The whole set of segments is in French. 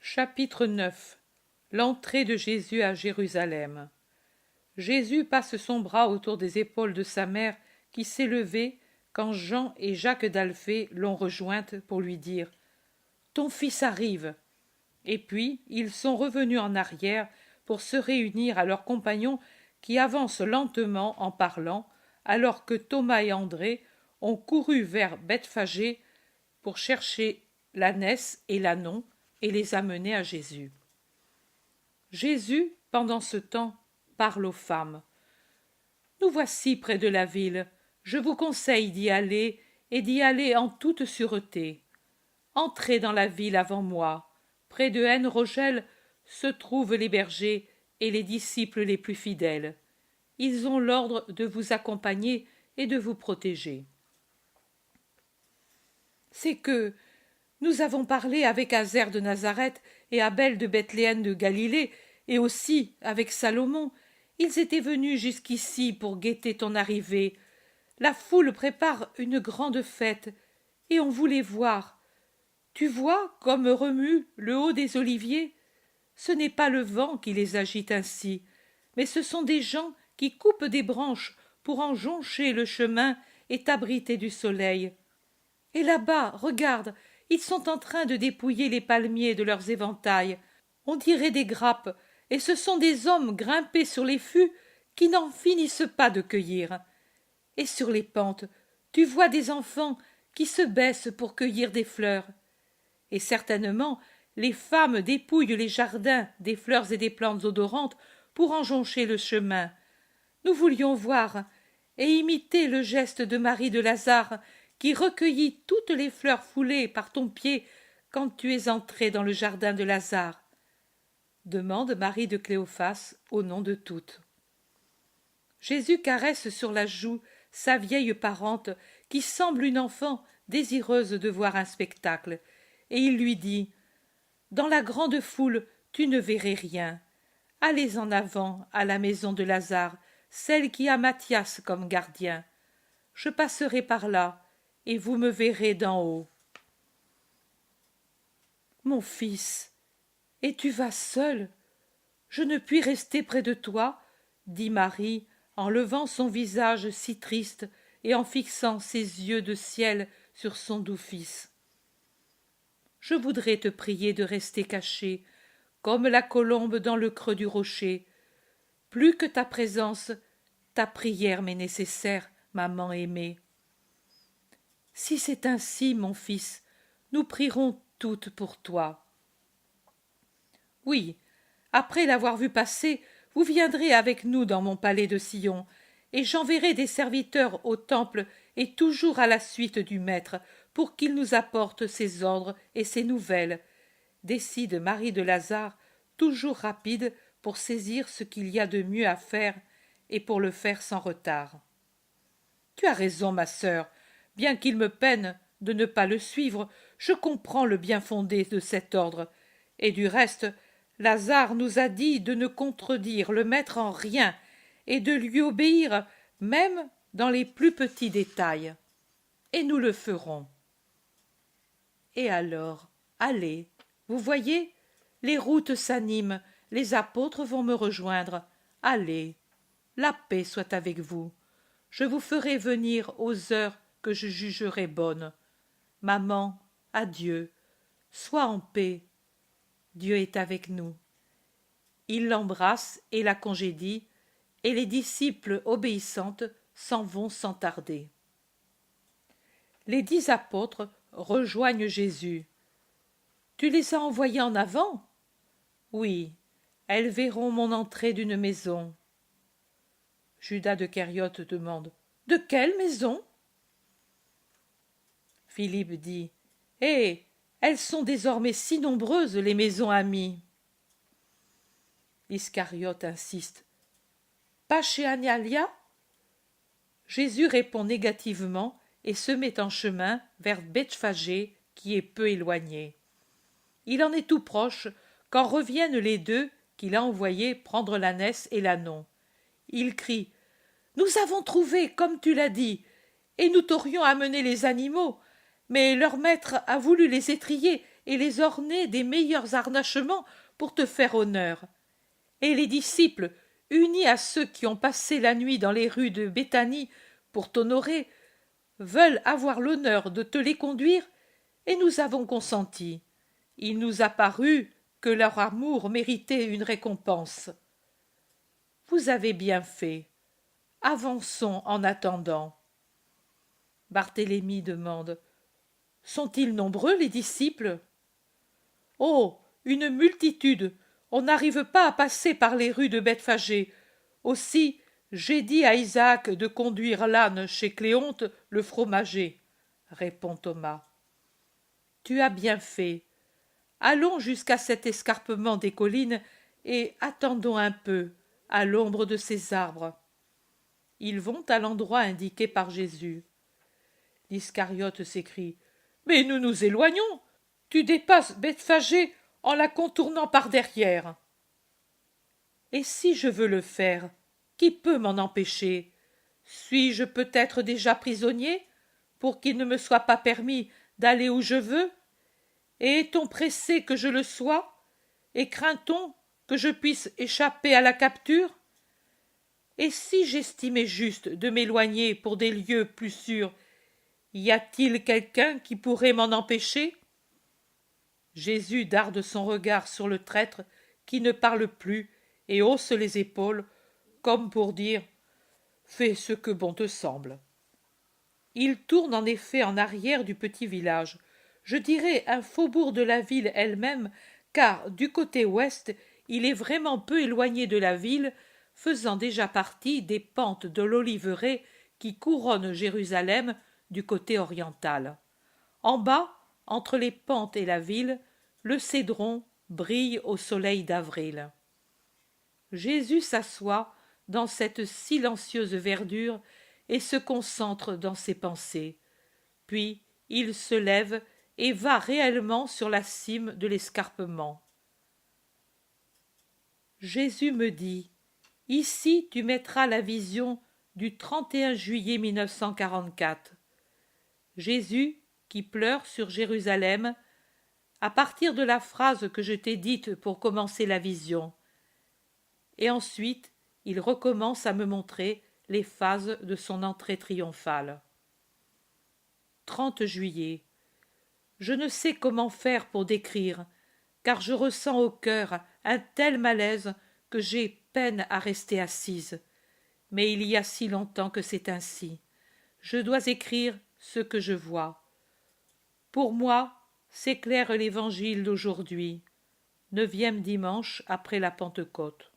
Chapitre 9. L'entrée de Jésus à Jérusalem. Jésus passe son bras autour des épaules de sa mère qui s'est levée quand Jean et Jacques d'Alphée l'ont rejointe pour lui dire « Ton fils arrive !» Et puis ils sont revenus en arrière pour se réunir à leurs compagnons qui avancent lentement en parlant, alors que Thomas et André ont couru vers Bethphagée pour chercher l'ânesse et l'ânon et les amener à Jésus. Jésus, pendant ce temps, parle aux femmes. « Nous voici près de la ville. Je vous conseille d'y aller et d'y aller en toute sûreté. Entrez dans la ville avant moi. Près de Haine-Rogel se trouvent les bergers et les disciples les plus fidèles. Ils ont l'ordre de vous accompagner et de vous protéger. » C'est que nous avons parlé avec Azer de Nazareth et Abel de Bethléem de Galilée, et aussi avec Salomon. Ils étaient venus jusqu'ici pour guetter ton arrivée. La foule prépare une grande fête, et on voulait voir. Tu vois comme remue le haut des oliviers? Ce n'est pas le vent qui les agite ainsi, mais ce sont des gens qui coupent des branches pour en joncher le chemin et t'abriter du soleil. Et là-bas, regarde, ils sont en train de dépouiller les palmiers de leurs éventails. On dirait des grappes, et ce sont des hommes grimpés sur les fûts qui n'en finissent pas de cueillir. Et sur les pentes, tu vois des enfants qui se baissent pour cueillir des fleurs. Et certainement, les femmes dépouillent les jardins des fleurs et des plantes odorantes pour en joncher le chemin. Nous voulions voir et imiter le geste de Marie de Lazare, qui recueillit toutes les fleurs foulées par ton pied quand tu es entré dans le jardin de Lazare. Demande Marie de Cléophas au nom de toutes. Jésus caresse sur la joue sa vieille parente qui semble une enfant désireuse de voir un spectacle, et il lui dit « Dans la grande foule, tu ne verrais rien. Allez en avant à la maison de Lazare, celle qui a Matthias comme gardien. Je passerai par là, et vous me verrez d'en haut. » Mon fils, et tu vas seul? Je ne puis rester près de toi, dit Marie, en levant son visage si triste et en fixant ses yeux de ciel sur son doux fils. Je voudrais te prier de rester caché, comme la colombe dans le creux du rocher. Plus que ta présence, ta prière m'est nécessaire, maman aimée. Si c'est ainsi, mon fils, nous prierons toutes pour toi. Oui, après l'avoir vu passer, vous viendrez avec nous dans mon palais de Sion, et j'enverrai des serviteurs au temple et toujours à la suite du maître, pour qu'il nous apporte ses ordres et ses nouvelles, décide Marie de Lazare, toujours rapide pour saisir ce qu'il y a de mieux à faire et pour le faire sans retard. Tu as raison, ma sœur. Bien qu'il me peine de ne pas le suivre, je comprends le bien-fondé de cet ordre. Et du reste, Lazare nous a dit de ne contredire le maître en rien et de lui obéir même dans les plus petits détails. Et nous le ferons. Et alors, allez, vous voyez, les routes s'animent, les apôtres vont me rejoindre. Allez, la paix soit avec vous. Je vous ferai venir aux heures que je jugerai bonnes. Maman, adieu. Sois en paix. Dieu est avec nous. Il l'embrasse et la congédie, et les disciples obéissantes s'en vont sans tarder. Les 10 apôtres rejoignent Jésus. Tu les as envoyés en avant? Oui, elles verront mon entrée d'une maison. Judas de Kériote demande « De quelle maison ?» Philippe dit « Eh, elles sont désormais si nombreuses, les maisons amies. » Iscariote insiste « Pas chez Analia ?» Jésus répond négativement et se met en chemin vers Bethphagée, qui est peu éloignée. Il en est tout proche quand reviennent les 2 qu'il a envoyés prendre l'ânesse et l'ânon. Il crie « Nous avons trouvé, comme tu l'as dit, et nous t'aurions amené les animaux, mais leur maître a voulu les étriller et les orner des meilleurs harnachements pour te faire honneur. Et les disciples, unis à ceux qui ont passé la nuit dans les rues de Béthanie pour t'honorer, veulent avoir l'honneur de te les conduire, et nous avons consenti. Il nous a paru que leur amour méritait une récompense. Vous avez bien fait. Avançons en attendant. Barthélemy demande: sont-ils nombreux, les disciples? Oh, une multitude. On n'arrive pas à passer par les rues de Bethphagée. Aussi, j'ai dit à Isaac de conduire l'âne chez Cléonte, le fromager, répond Thomas. Tu as bien fait. Allons jusqu'à cet escarpement des collines et attendons un peu, à l'ombre de ces arbres. Ils vont à l'endroit indiqué par Jésus. L'Iscariote s'écrie: mais nous nous éloignons. Tu dépasses Bethphagée en la contournant par derrière. Et si je veux le faire, qui peut m'en empêcher? Suis-je peut-être déjà prisonnier, pour qu'il ne me soit pas permis d'aller où je veux? Et est-on pressé que je le sois? Et craint-on que je puisse échapper à la capture? Et si j'estimais juste de m'éloigner pour des lieux plus sûrs, y a-t-il quelqu'un qui pourrait m'en empêcher? Jésus darde son regard sur le traître qui ne parle plus et hausse les épaules, comme pour dire: fais ce que bon te semble. Il tourne en effet en arrière du petit village, je dirais un faubourg de la ville elle-même, car du côté ouest il est vraiment peu éloigné de la ville, faisant déjà partie des pentes de l'oliveraie qui couronnent Jérusalem du côté oriental. En bas, entre les pentes et la ville, le cédron brille au soleil d'avril. Jésus s'assoit dans cette silencieuse verdure et se concentre dans ses pensées. Puis il se lève et va réellement sur la cime de l'escarpement. Jésus me dit: ici tu mettras la vision du 31 juillet 1944. Jésus, qui pleure sur Jérusalem, à partir de la phrase que je t'ai dite pour commencer la vision. Et ensuite, il recommence à me montrer les phases de son entrée triomphale. 30 juillet. Je ne sais comment faire pour décrire, car je ressens au cœur un tel malaise que j'ai peine à rester assise. Mais il y a si longtemps que c'est ainsi. Je dois écrire ce que je vois. Pour moi, s'éclaire l'évangile d'aujourd'hui, 9e dimanche après la Pentecôte.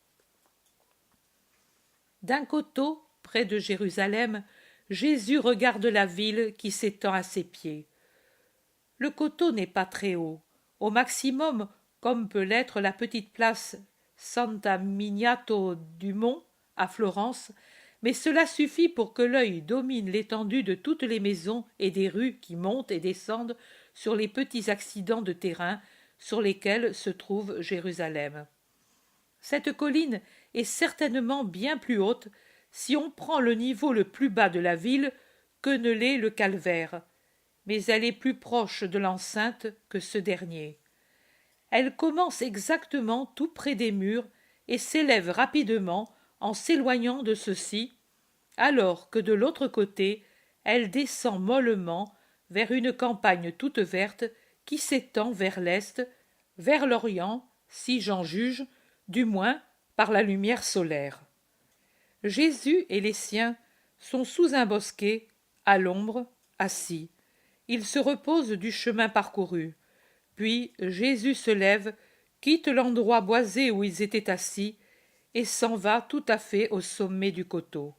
D'un coteau, près de Jérusalem, Jésus regarde la ville qui s'étend à ses pieds. Le coteau n'est pas très haut, au maximum comme peut l'être la petite place Santa Miniato du Mont à Florence, mais cela suffit pour que l'œil domine l'étendue de toutes les maisons et des rues qui montent et descendent sur les petits accidents de terrain sur lesquels se trouve Jérusalem. Cette colline est certainement bien plus haute si on prend le niveau le plus bas de la ville que ne l'est le calvaire, mais elle est plus proche de l'enceinte que ce dernier. Elle commence exactement tout près des murs et s'élève rapidement en s'éloignant de ceux-ci, alors que de l'autre côté elle descend mollement vers une campagne toute verte qui s'étend vers l'est, vers l'orient, si j'en juge, du moins par la lumière solaire. Jésus et les siens sont sous un bosquet, à l'ombre, assis. Ils se reposent du chemin parcouru. Puis Jésus se lève, quitte l'endroit boisé où ils étaient assis, et s'en va tout à fait au sommet du coteau.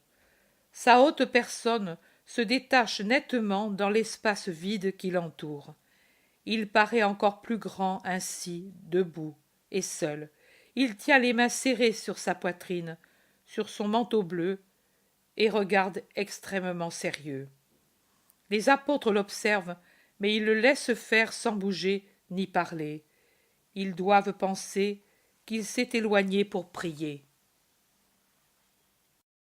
Sa haute personne se détache nettement dans l'espace vide qui l'entoure. Il paraît encore plus grand ainsi, debout et seul. Il tient les mains serrées sur sa poitrine, sur son manteau bleu, et regarde extrêmement sérieux. Les apôtres l'observent, mais ils le laissent faire sans bouger ni parler. Ils doivent penser qu'il s'est éloigné pour prier.